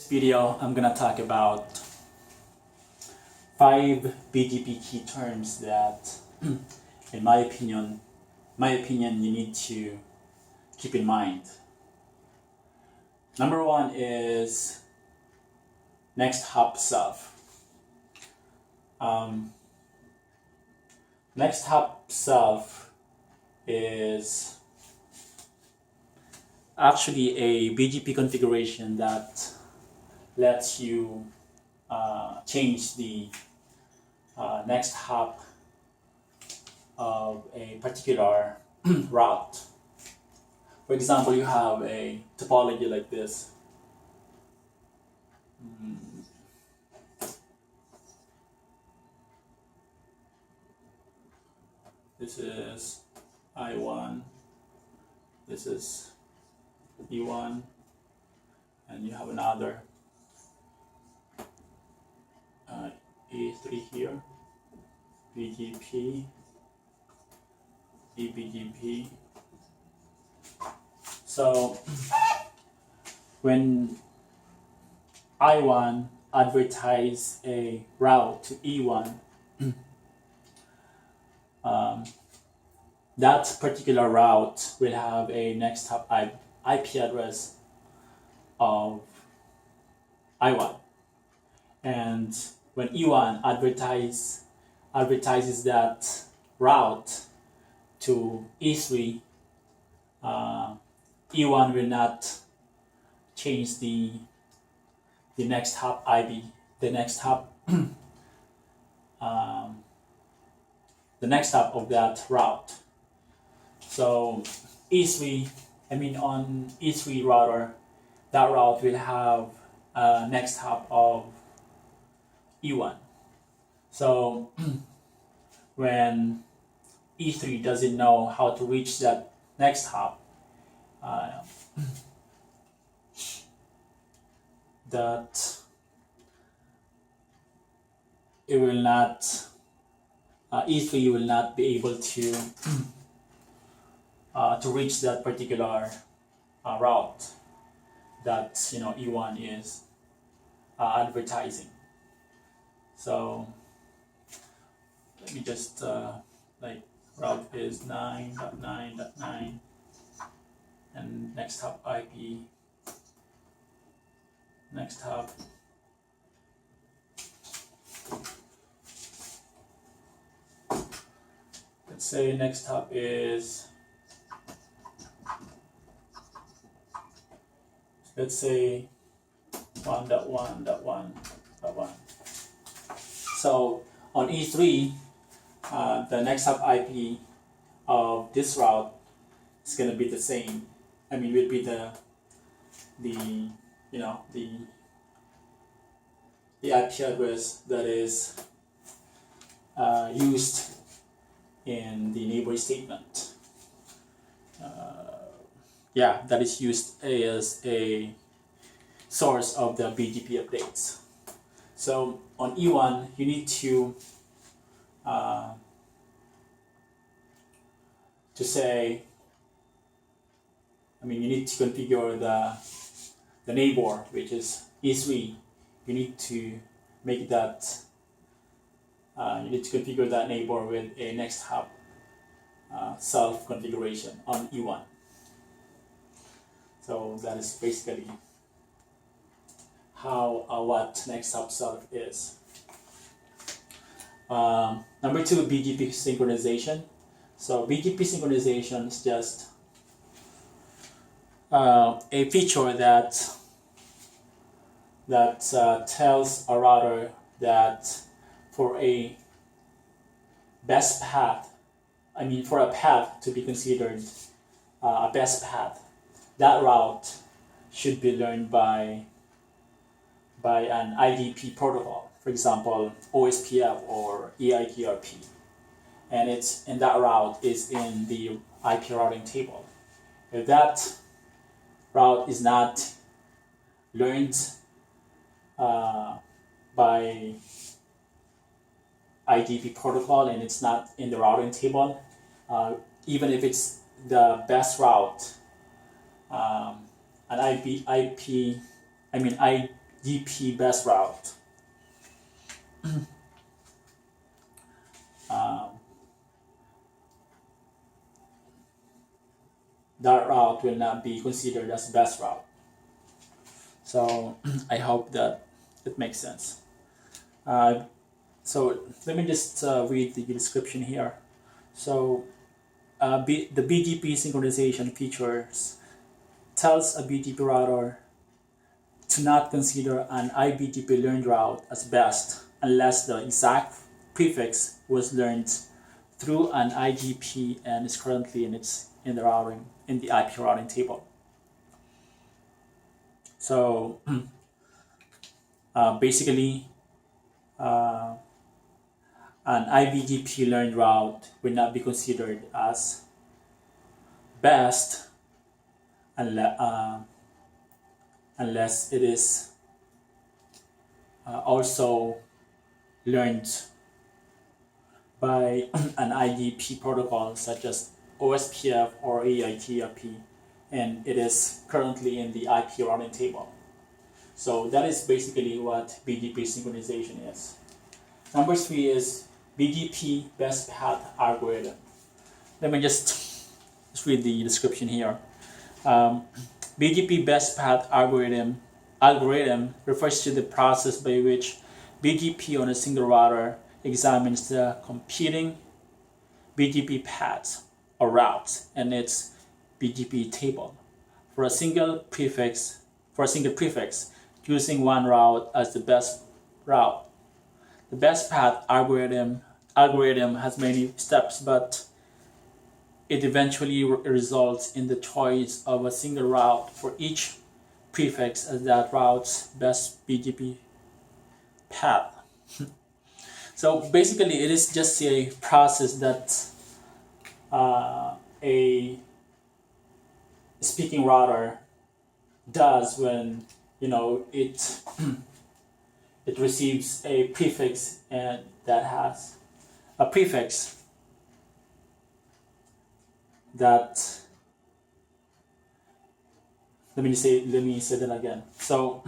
Video, I'm gonna talk about 5 BGP key terms that, in my opinion, you need to keep in mind. Number 1 is next hop self. Next hop self is actually a BGP configuration that lets you change the next hop of a particular route. For example, you have a topology like this. This is I1, this is E1, and you have another E3 here, BGP, iBGP. So when I1 advertise a route to E1, that particular route will have a next hop IP address of I1, and when E1 advertises that route to E3, E1 will not change the next hop IP, the next hop of that route. So E3, on E3 router, that route will have a next hop of E1. So when E3 doesn't know how to reach that next hop, that it will not, E3 will not be able to reach that particular route that E1 is advertising. So let me just route is 9.9.9 and next hop IP, next hop let's say next hop is, let's say 1.1.1.1. So on E3, the next hop IP of this route is going to be the same. Will be the IP address that is used in the neighbor statement. That is used as a source of the BGP updates. So on E1, you need to say, you need to configure the neighbor, which is E3. You need to make that, you need to configure that neighbor with a next hop self configuration on E1. So that is basically how what next hop self is. Number 2, BGP synchronization. So BGP synchronization is just a feature that tells a router that for a best path, for a path to be considered a best path, that route should be learned by an IDP protocol, for example, OSPF or EIGRP, and that route is in the IP routing table. If that route is not learned by IDP protocol and it's not in the routing table, even if it's the best route, an BGP best route. That route will not be considered as best route. So I hope that it makes sense. So let me just read the description here. So the BGP synchronization features tells a BGP router to not consider an iBGP-learned route as best unless the exact prefix was learned through an IGP and is currently in the IP routing table. So basically, an iBGP-learned route will not be considered as best unless it is also learned by an IGP protocol such as OSPF or AIGRP, and it is currently in the IP routing table. So that is basically what BGP synchronization is. Number 3 is BGP best path algorithm. Let me just read the description here. BGP best path algorithm refers to the process by which BGP on a single router examines the competing BGP paths or routes in its BGP table for a single prefix, choosing one route as the best route. The best path algorithm has many steps, but it eventually results in the choice of a single route for each prefix as that route's best BGP path. So basically, it is just a process that a speaking router does when it it receives a prefix and that has a prefix that let me say that again. So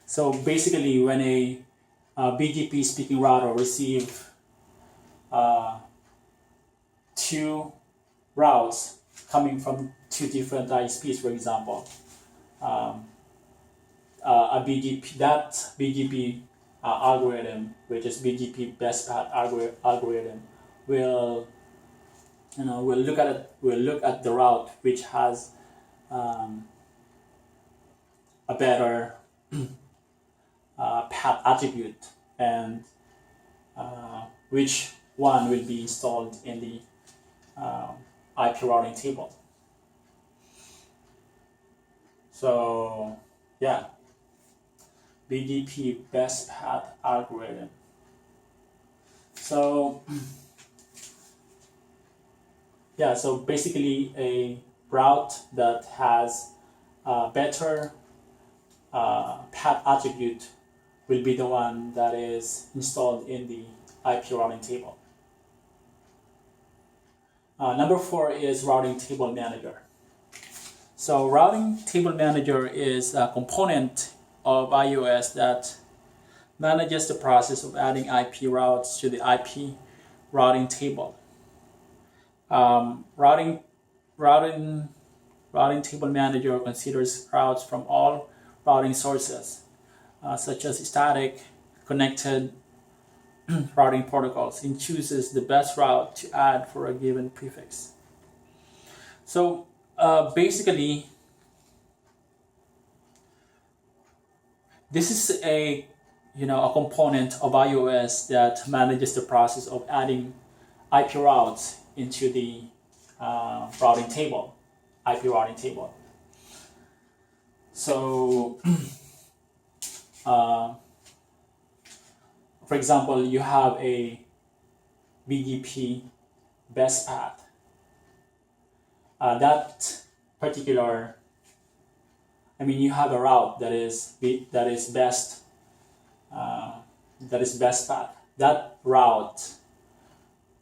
so basically, when a BGP speaking router receive two routes coming from two different ISPs, for example, a BGP algorithm, which is BGP best path algorithm, will look at the route which has a better path attribute, and which one will be installed in the IP routing table. So yeah, BGP best path algorithm. So yeah, so basically a route that has a better path attribute will be the one that is installed in the IP routing table. Number 4 is routing table manager. So routing table manager is a component of iOS that manages the process of adding IP routes to the IP routing table. Routing table manager considers routes from all routing sources, such as static, connected routing protocols, and chooses the best route to add for a given prefix. So basically, this is a component of iOS that manages the process of adding IP routes into the IP routing table. So, for example, you have a BGP best path. You have a route that is best path. That route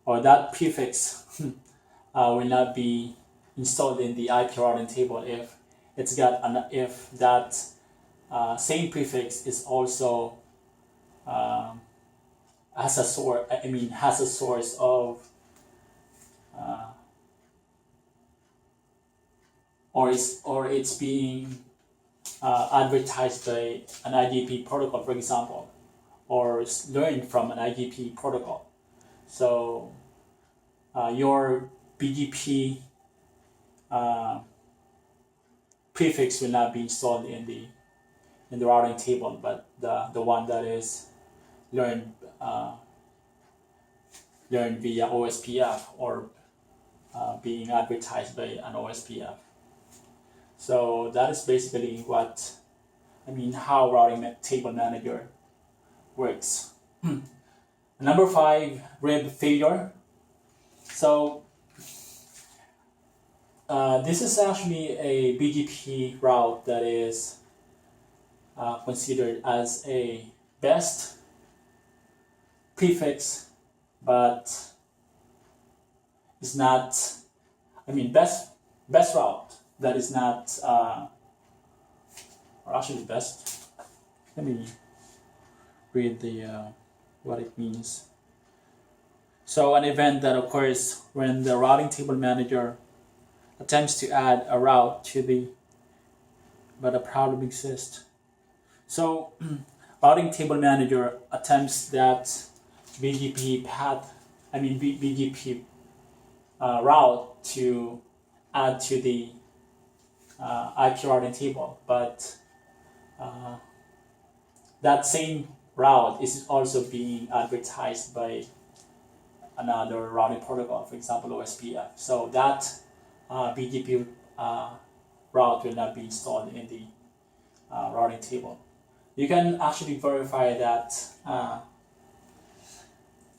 or that prefix will not be installed in the IP routing table if it's got if that same prefix is also has a source of or it's being advertised by an IGP protocol, for example, or learned from an IGP protocol. So your BGP prefix will not be installed in the routing table, but the one that is learned via OSPF or being advertised by an OSPF. So that is basically how routing table manager works. Number 5, rib failure. So this is actually a BGP route that is considered as a best prefix, but it's not, best route that is not, or actually best. Let me read the what it means. So an event that occurs when the routing table manager attempts to add a route but a problem exists. So routing table manager attempts that BGP path, BGP route to add to the IP routing table, but that same route is also being advertised by another routing protocol, for example OSPF. So that BGP route will not be installed in the routing table. You can actually verify that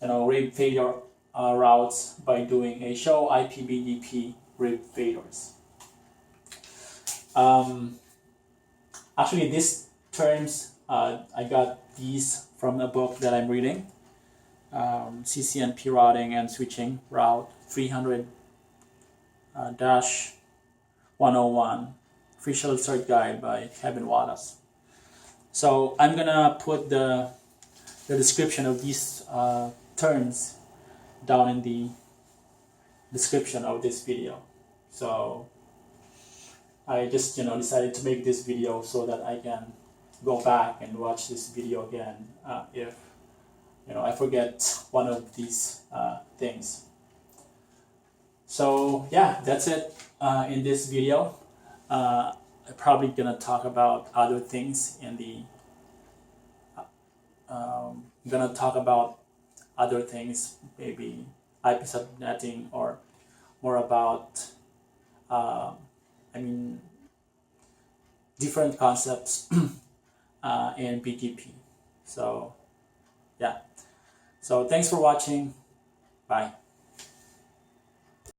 rib failure routes by doing a show IP BGP rib failures. Actually, these terms I got these from a book that I'm reading, CCNP routing and switching route 300-101 official cert guide by Kevin Wallace. So I'm gonna put the description of these terms down in the description of this video. So I just decided to make this video so that I can go back and watch this video again if I forget one of these things. So yeah, that's it in this video. I'm probably gonna talk about other things in the maybe IP subnetting or more about different concepts in BGP. So yeah, so thanks for watching. Bye.